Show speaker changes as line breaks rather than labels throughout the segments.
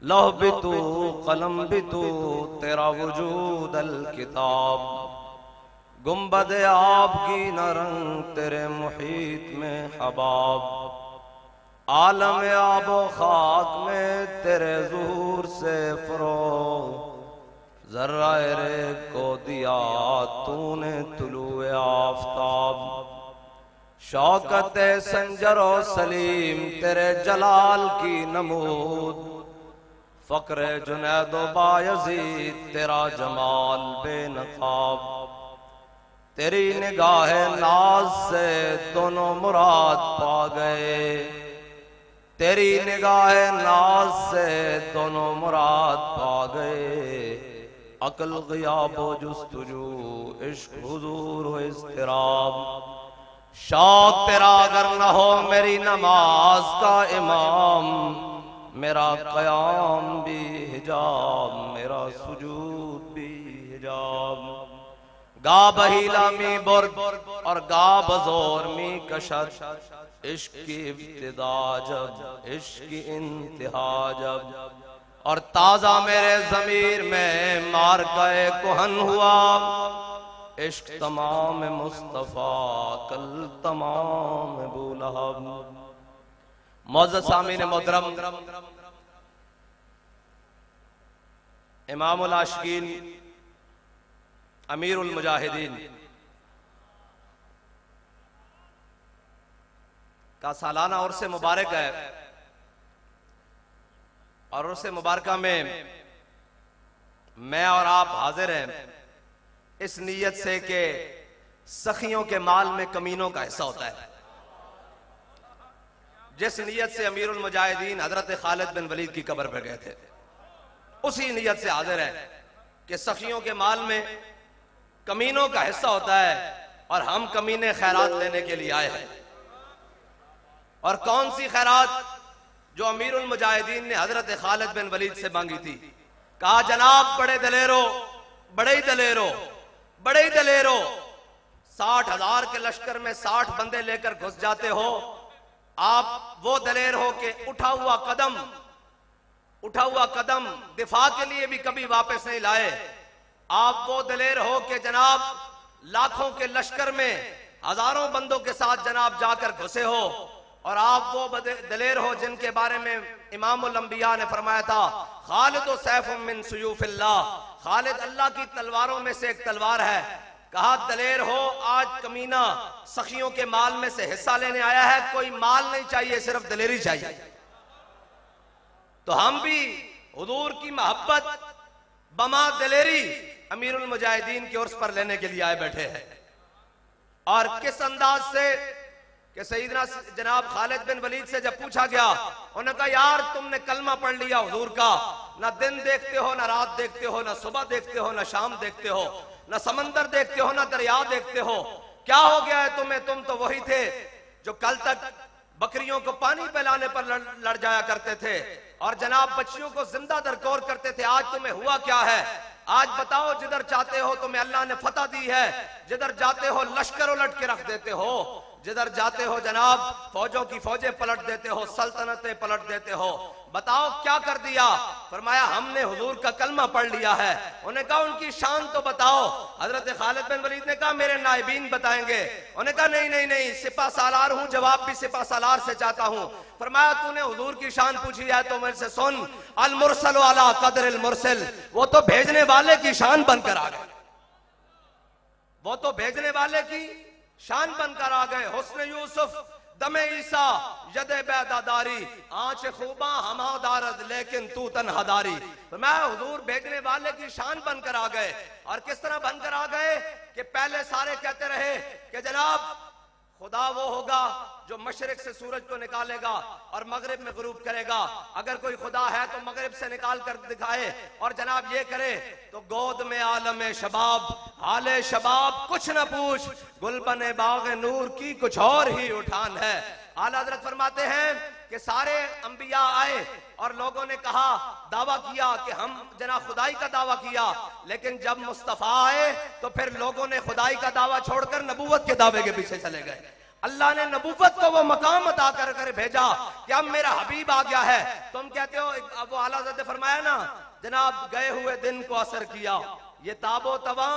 लौह भी तू कलम भी तू तेरा वजूद अल किताब, गुम्बद आब की न रंग तेरे मुहीत में हबाब, आलम आबो खाक में तेरे ज़ुहूर से फ़रोग़, ज़र्राए रे को दिया तूने तुलुए आफ़ताब, शौकत संजरो सलीम तेरे जलाल की नमूद, फ़क्र जुनैदो बायज़ीद तेरा जमाल बेनकाब, तेरी निगाह नाज से दोनों मुराद पा गए, तेरी निगाह नाज से दोनों मुराद पा गए, अक्ल ग़ियाबो जुस्तुजू इश्क हुजूर हो इज़्तिराब, शौक तेरा अगर न हो मेरी नमाज का इमाम, मेरा क़याम भी हिजाब मेरा सुजूद भी हिजाब, गा बहीला मी बुर्द और गा बज़ोर मी कशद, इश्क की इब्तिदा जब इश्क की इंतहा जब, और ताज़ा मेरे ज़मीर में मारक़े कुहन हुआ, इश्क तमाम मुस्तफ़ा कल तमाम अबू लहब। मौज़्ज़ज़ सामीन मोहतरम, इमामुल आशिकीन अमीरुल मुजाहिदीन का सालाना उर्स मुबारक है, और उर्स मुबारका में मैं और आप हाजिर हैं इस नीयत से कि सखियों के माल में कमीनों का हिस्सा होता है। जिस नीयत से अमीरुल मुजाहिदीन हजरत खालिद बिन वलीद की कब्र पर गए थे, उसी नीयत से हाजिर है कि सखियों के माल में कमीनों का हिस्सा होता है, और हम कमीने खैरात लेने के लिए आए हैं। और कौन सी खैरात? जो अमीरुल मुजाहिदीन ने हजरत खालिद बिन वलीद से मांगी थी। कहा, जनाब बड़े दलेरो, बड़े ही दलेरो, बड़े ही दलेरो, 60,000 के लश्कर में 60 बंदे लेकर घुस जाते हो, आप वो दलेर हो कि उठा हुआ कदम दिफा के लिए भी कभी वापस नहीं लाए। आप वो दलेर हो कि जनाब लाखों के लश्कर में हजारों बंदों के साथ जनाब जाकर घुसे हो, और आप वो दलेर हो जिनके बारे में इमामुल अंबिया ने फरमाया था, खालिद सैफुम मिन सुयूफिल्लाह, खालिद अल्लाह की तलवारों में से एक तलवार है। कहा, दलेर हो, आज कमीना सखियों के माल में से हिस्सा लेने आया है, कोई माल नहीं चाहिए, सिर्फ दलेरी चाहिए। तो हम भी हुजूर की मोहब्बत बमा दलेरी अमीरुल मुजाहिदीन के उर्स पर लेने के लिए आए बैठे हैं। और किस अंदाज से कि सईदना जनाब खालिद बिन वलीद से जब पूछा गया, उन्होंने कहा, यार तुमने कलमा पढ़ लिया हुजूर का, ना दिन देखते हो, ना रात देखते हो, ना सुबह देखते हो, ना शाम देखते हो, ना समंदर देखते हो, ना दरिया देखते हो, क्या हो गया है तुम्हें? तुम तो वही थे जो कल तक बकरियों को पानी पिलाने पर लड़ जाया करते थे, और जनाब बच्चियों को जिंदा दरकोर करते थे। आज तुम्हें हुआ क्या है? आज बताओ, जिधर चाहते हो तुम्हें अल्लाह ने फतह दी है, जिधर जाते हो लश्कर उलट के रख देते हो, जिधर जाते हो जनाब फौजों की फौजें पलट देते हो, सल्तनतें पलट देते हो। बताओ क्या कर दिया? फरमाया, हमने हुजूर का कलमा पढ़ लिया है। उन्हें कहा, उनकी शान तो बताओ। हजरत खालिद बिन वलीद ने कहा, मेरे नायबीन बताएंगे। उन्हें कहा, नहीं नहीं नहीं, सिपा सालार हूं, जवाब भी सिपा सालार से चाहता हूं। फरमाया, तूने हुजूर की शान पूछी है तो मेरे से सुन, अल मुरसल वाला कदर अल मुरसल, वो तो भेजने वाले की शान बनकर आ गए, वो तो भेजने वाले की शान बनकर आ गए। हुस्न यूसुफ दमे ईसा यदे बैदादारी, आंच खूबा हमादारद लेकिन तू तन्हादारी। तो मैं हुजूर भेजने वाले की शान बनकर आ गए। और किस तरह बनकर आ गए कि पहले सारे कहते रहे कि जनाब खुदा वो होगा जो मशरिक से सूरज को निकालेगा और मगरिब में गुरूब करेगा। अगर कोई खुदा है तो मगरिब से निकाल कर दिखाए, और जनाब ये करे तो गोद में आलम शबाब, हाले शबाब कुछ न पूछ, गुलबन बाग नूर की कुछ और ही उठान है। आला हज़रत फरमाते हैं कि सारे अंबिया आए और लोगों ने कहा, दावा किया कि हम जना खुदाई का दावा किया, लेकिन जब मुस्तफा आए तो फिर लोगों ने खुदाई का दावा छोड़कर नबूवत के दावे के पीछे चले गए। अल्लाह ने नबूवत को वो मकाम अता कर कर भेजा कि अब मेरा हबीब आ गया है। तुम कहते हो, अब वो आला हज़रत ने फरमाया ना, जनाब गए हुए दिन को असर किया, ये ताबो तवा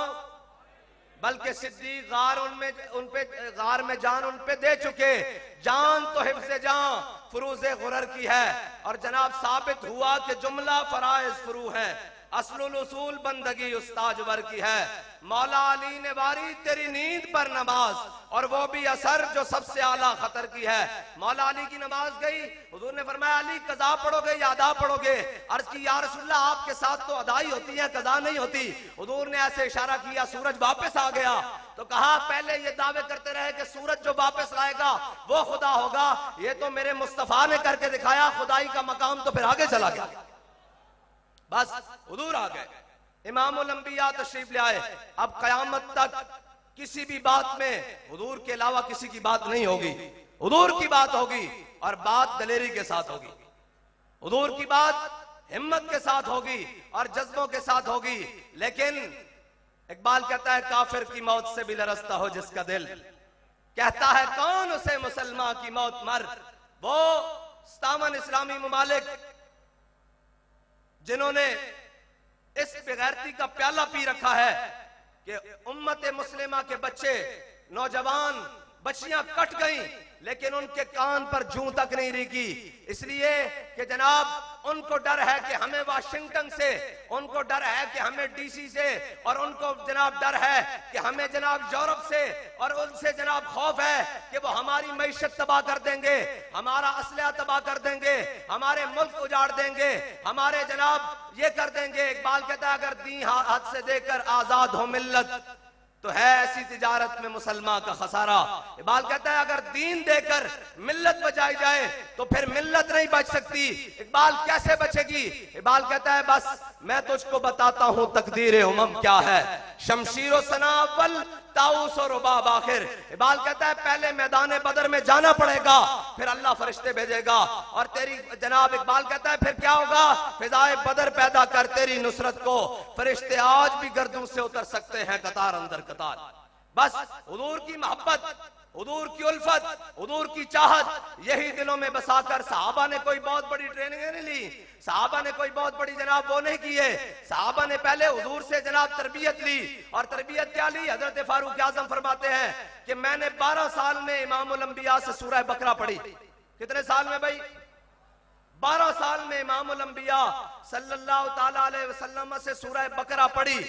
बल्कि सिद्दीक गार उनपे गार में जान उन पे दे चुके। जान तो हिफ्ज़े जान फुरूज़े गुरर की है, और जनाब साबित हुआ कि जुमला फराइज फुरू है, असलुल उसूल बंदगी उस्ताजवर की है। मौला अली ने वारी तेरी नींद पर नमाज, और वो भी असर जो सबसे आला खतर की है। मौला अली की नमाज गई, हुजूर ने फरमाया अली कज़ा पढ़ोगे या अदा पढ़ोगे? अर्ज की या रसूलल्लाह आपके साथ तो अदाई होती है, कज़ा नहीं होती। हुजूर ने ऐसे इशारा किया, सूरज वापस आ गया। तो कहा पहले ये दावे करते रहे कि सूरज जो वापस आएगा वो खुदा होगा, ये तो मेरे मुस्तफा ने करके दिखाया, खुदाई का मकाम तो फिर आगे चला गया। बस हुजूर आ गए, इमामुल अंबिया तशरीफ ले आए। अब कयामत तक किसी भी बात में हुजूर के अलावा किसी की बात नहीं होगी, हुजूर की बात होगी, और बात दलेरी के साथ होगी। हुजूर की बात हिम्मत के साथ होगी और जज्बों के साथ होगी। लेकिन इकबाल कहता है काफिर की मौत से भी लरसता हो जिसका दिल, कहता है कौन उसे मुसलमान की मौत मर। वो 57 इस्लामी ममालिक जिन्होंने इस बेगैरती का प्याला पी रखा है कि उम्मत मुस्लिमा के बच्चे, नौजवान, बच्चियां कट गईं, लेकिन उनके कान पर जूं तक नहीं रिकी, इसलिए कि जनाब उनको डर है कि हमें वाशिंगटन से, उनको डर है कि हमें डीसी से, और उनको जनाब डर है कि हमें जनाब यूरोप से, और उनसे जनाब खौफ है कि वो हमारी मईशत तबाह कर देंगे, हमारा असलहा तबाह कर देंगे, हमारे मुल्क उजाड़ देंगे, हमारे जनाब ये कर देंगे। इकबाल कहता है अगर दी हाथ से देकर आजाद हो मिल्लत तो है ऐसी तिजारत में मुसलमान का खसारा। इकबाल कहता है अगर दीन देकर मिल्लत बचाई जाए तो फिर मिल्लत नहीं बच सकती। इकबाल कैसे बचेगी? इकबाल कहता है बस मैं तुझको बताता हूं तकदीर उमम क्या है, शमशीर सनावल ताऊस और रुबाब आखिर। इकबाल कहता है पहले मैदान बदर में जाना पड़ेगा, फिर अल्लाह फरिश्ते भेजेगा, और तेरी जनाब इकबाल कहता है फिर क्या होगा, फिजाए बदर पैदा कर तेरी नुसरत को, फरिश्ते आज भी गर्दों से उतर सकते हैं कतार अंदर कतार। बस हुजूर की मोहब्बत, हुजूर की उल्फत, हुजूर की चाहत यही दिलों में बसाकर सहाबा ने कोई बहुत बड़ी ट्रेनिंग नहीं ली, सहाबा ने कोई बहुत बड़ी जनाब वो नहीं किए। सहाबा ने पहले हुजूर से जनाब तरबियत ली, और तरबियत क्या ली? हजरत फारूक आजम फरमाते हैं कि मैंने 12 साल में इमामुल अंबिया से सूरह बकरा पढ़ी। कितने साल में भाई? 12 साल में इमामुल अंबिया सल्लल्लाहु ताला अलैहि वसल्लम से सूरह बकरा पढ़ी।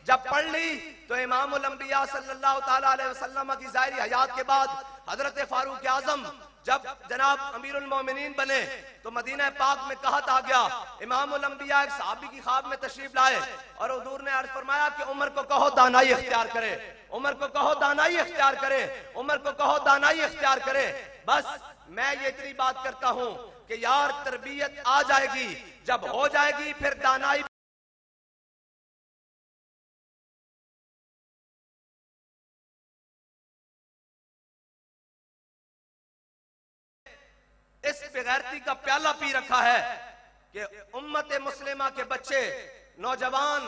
जब पढ़ ली तो इमामुल अंबिया सल्लल्लाहु ताला अलैहि वसल्लम की ज़ाहिरी हयात के बाद हजरत फारूक आजम जब जनाब अमीरुल मोमिनीन बने तो मदीना पाक में कहत आ गया। इमामुल अंबिया एक सहाबी की ख्वाब में तशरीफ लाए, और हुजूर ने अर्ज फरमाया कि उमर को कहो दानाई इख्तियार करे, उमर को कहो दानाई इख्तियार करे, उमर को कहो दानाई इख्तियार करे। बस मैं ये इतनी बात करता हूं कि यार तरबियत आ जाएगी, जब हो जाएगी फिर दानाई इस बेगैरती का प्याला पी रखा है कि उम्मत मुस्लिमा के बच्चे, नौजवान,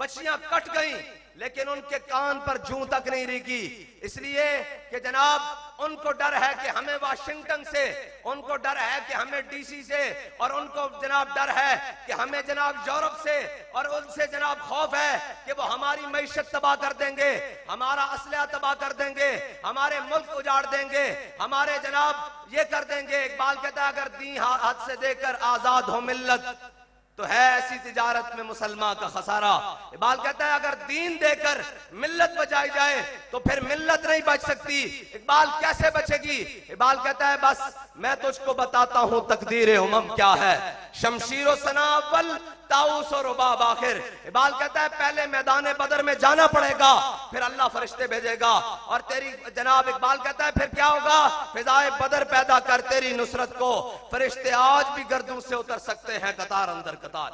बच्चियां कट गईं, लेकिन उनके कान पर जूं तक नहीं रिकी, इसलिए कि जनाब उनको डर है कि हमें वाशिंगटन से, उनको डर है कि हमें डीसी से, और उनको जनाब डर है कि हमें जनाब यूरोप से, और उनसे जनाब खौफ है कि वो हमारी मईशत तबाह कर देंगे, हमारा असलहा तबाह कर देंगे, हमारे मुल्क उजाड़ देंगे, हमारे जनाब ये कर देंगे। इकबाल कहता है अगर दी हाथ से देकर आजाद हो मिल्लत तो है ऐसी तिजारत में मुसलमान का खसारा। इकबाल कहता है अगर दीन देकर मिल्लत बचाई जाए तो फिर मिल्लत नहीं बच सकती। इकबाल कैसे बचेगी? इकबाल कहता है बस मैं तुझको बताता हूं तकदीर उमम क्या है, शमशीर सनावल ताऊस और रुबाब आखिर। इकबाल कहता है पहले मैदान बदर में जाना पड़ेगा, फिर अल्लाह फरिश्ते भेजेगा, और तेरी जनाब इकबाल कहता है फिर क्या होगा, फिजाए बदर पैदा कर तेरी नुसरत को, फरिश्ते आज भी गर्दों से उतर सकते हैं कतार अंदर कतार।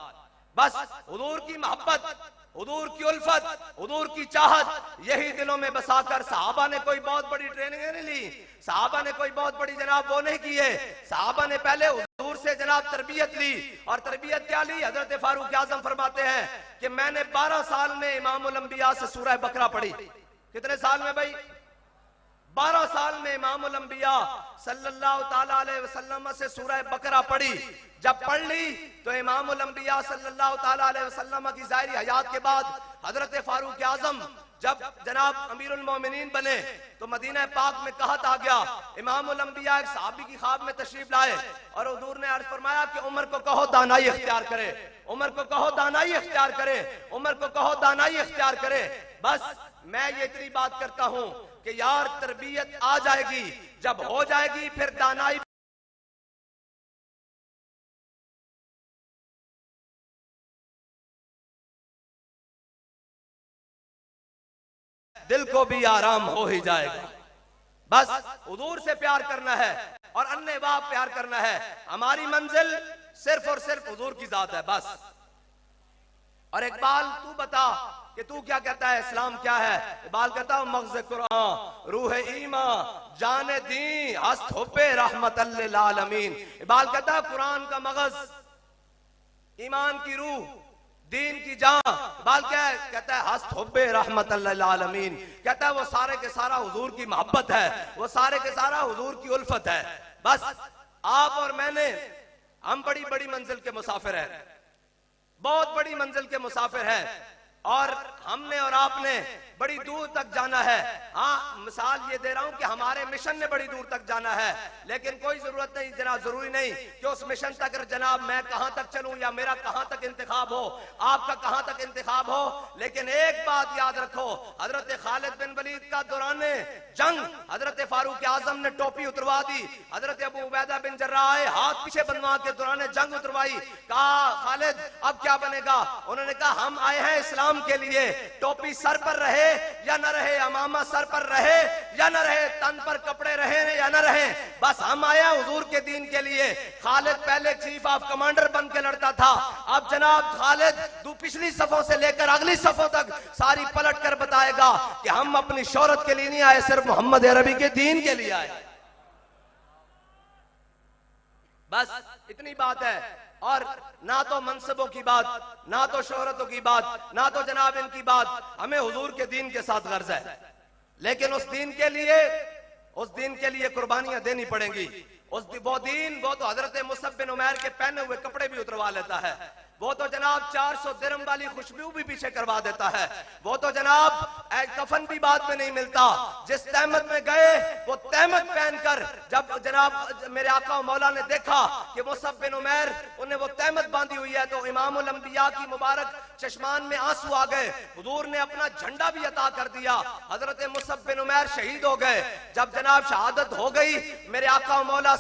बस हुजूर की मोहब्बत, हुजूर की उल्फत, हुजूर की चाहत यही दिलों में बसाकर सहाबा ने कोई बहुत बड़ी ट्रेनिंग नहीं ली, सहाबा ने कोई बहुत बड़ी जनाब वो नहीं किए। सहाबा ने पहले हुजूर से जनाब तरबियत ली, और तरबियत क्या ली? हजरत फारूक आजम फरमाते हैं कि मैंने 12 साल में इमामुल अंबिया से सूरह बकरा पढ़ी। कितने साल में भाई? 12 साल में इमामुल अंबिया सल्लल्लाहु ताला अलैहि वसल्लम से सूरह बकरा पढ़ी। जब पढ़ ली तो इमामुल अंबिया सल्लल्लाहु ताला अलैहि वसल्लम की ज़ाहिरी हयात के बाद हजरत फारूक आजम जब जनाब अमीरुल मोमिनीन बने तो मदीना पाक में कहत आ गया। इमामुल अंबिया एक सहाबी की ख्वाब में तशरीफ लाए और हुजूर ने अर्ज फरमाया कि उमर को कहो दानाई इख्तियार करे, उमर को कहो दानाई इख्तियार करे, उमर को कहो दानाई इख्तियार करे। बस मैं ये इतनी बात करता हूं कि यार तरबियत आ जाएगी, जब हो जाएगी फिर दानाई दिल को भी आराम हो ही जाएगा। बस हुजूर से प्यार करना है और अन्य वाह प्यार करना है। हमारी मंजिल सिर्फ और सिर्फ हुजूर की जात है बस। और इकबाल तू बता कि तू क्या कहता है, इस्लाम क्या है? इकबाल कहता है मग़ज़ कुरान रूह ईमान जाने दी हस्त हुब्बे रहमतल लिल आलमीन। इकबाल कहता है कुरान का मग़ज़, ईमान की रूह, दीन की जान। इकबाल क्या है? कहता है हस्त हुब्बे रहमतल लिल आलमीन। कहता है वो सारे के सारा हुजूर की मोहब्बत है, वो सारे के सारा हुजूर की उल्फत है। बस आप और मैंने, हम बड़ी बड़ी मंजिल के मुसाफिर हैं, बहुत बड़ी मंजिल के मुसाफिर हैं और हमने और आपने बड़ी दूर तक जाना है। हाँ, मिसाल ये दे रहा हूं कि हमारे मिशन ने बड़ी दूर तक जाना है, लेकिन कोई जरूरत नहीं जनाब, जरूरी नहीं कि उस मिशन तक जनाब मैं कहां तक चलूं या मेरा कहां तक इंतखाब हो, आपका कहां तक इंतखाब हो। लेकिन एक बात याद रखो, हजरत खालिद बिन वलीद का दौरान जंग हजरत फारूक आजम ने टोपी उतरवा दी, हजरत अबू उबैदा बिन जर्राह आए हाथ पीछे बनवा के दौरान जंग उतरवाई। कहा खालिद अब क्या बनेगा? उन्होंने कहा हम आए हैं इस्लाम के लिए, टोपी सर पर रहे या न रहे, अमामा सर पर रहे या न रहे, तन पर कपड़े रहे या न रहे, बस हम आए हुजूर के दीन के लिए। खालिद पहले चीफ ऑफ कमांडर बन के लड़ता था, अब जनाब खालिद पिछली सफों से लेकर अगली सफों तक सारी पलट कर बताएगा कि हम अपनी शोहरत के लिए नहीं आए, सिर्फ मोहम्मद अरबी के दीन के लिए आए। बस इतनी बात है। और ना तो मनसबों की बात, ना तो शोहरतों की बात, ना तो जनाब इनकी बात, हमें हुजूर के दीन के साथ गर्ज है। लेकिन उस दीन के लिए कुर्बानियां देनी पड़ेंगी। वो तो हजरत मुसअब बिन उमैर के पहने हुए कपड़े भी उतरवा लेता है, वो तो जनाब 400 दिरहम वाली खुशबू भी पीछे करवा देता है, वो तो जनाब कफन भी बाद में नहीं मिलता। जिस तहमत में गए वो तहमत पहनकर जब जनाब मेरे आका मौला ने देखा कि मुसअब बिन उमैर उन्हें वो तहमत बांधी हुई है तो इमामुल अंबिया की मुबारक चश्मान में आंसू आ गए। हुजूर ने अपना झंडा भी अता कर दिया, हजरत मुसअब बिन उमैर शहीद हो गए। जब जनाब शहादत हो गई, मेरे आका मौला